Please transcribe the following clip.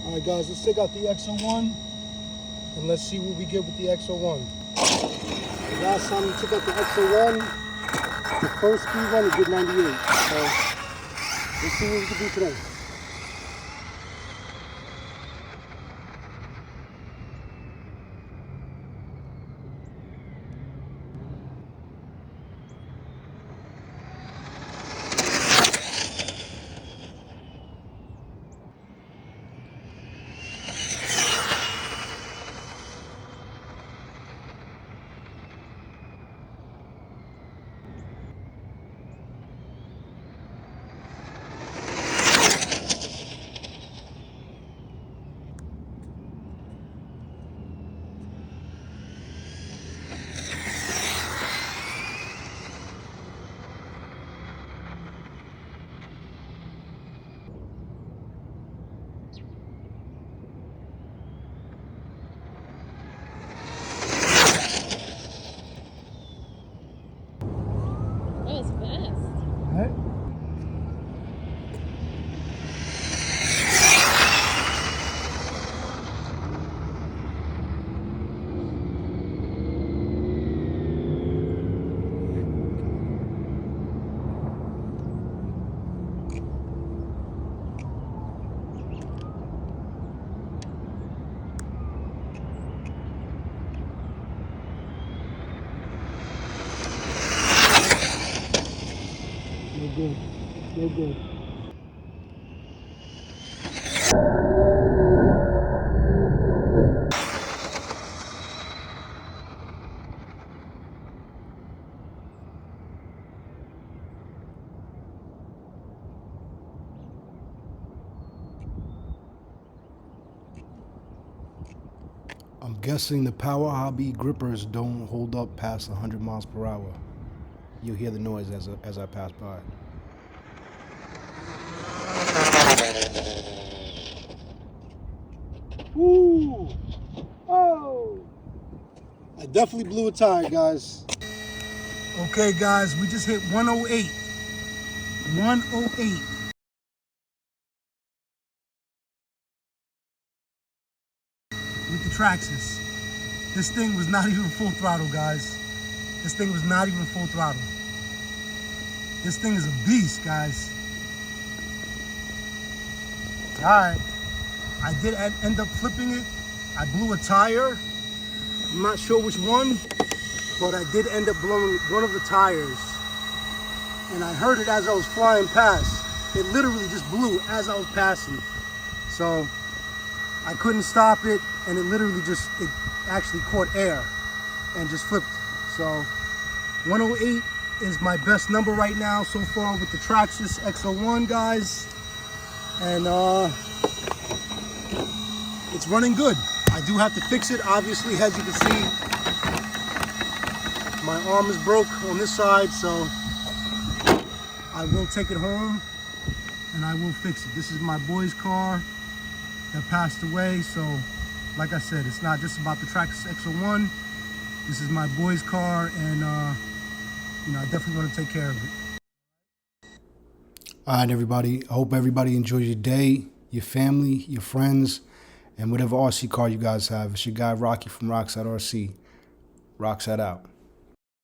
Alright guys, let's take out the XO-1 and let's see what we get with the XO-1. Last time we took out the XO-1, the first speed run it did 98. So let's see what we can do today. That was fast. Alright. No good. No good. I'm guessing the Power Hobby grippers don't hold up past 100 miles per hour. You'll hear the noise as I pass by. Woo! Oh! I definitely blew a tire, guys. Okay, guys, we just hit 108. 108. With the Traxxas. This thing was not even full throttle, guys. This thing was not even full throttle. This thing is a beast, guys. All right. I did end up flipping it. I blew a tire. I'm not sure which one, but I did end up blowing one of the tires. And I heard it as I was flying past. It literally just blew as I was passing. So I couldn't stop it, and it literally just, it actually caught air and just flipped. So 108 is my best number right now so far with the Traxxas XO-1, guys. And it's running good. I do have to fix it, obviously, as you can see. My arm is broke on this side, so I will take it home and I will fix it. This is my boy's car that passed away, so like I said, it's not just about the Traxxas XO-1. This is my boy's car, and you know, I definitely want to take care of it. All right, everybody. I hope everybody enjoys your day, your family, your friends, and whatever RC car you guys have. It's your guy Rocky from Rockside RC. Rockside out.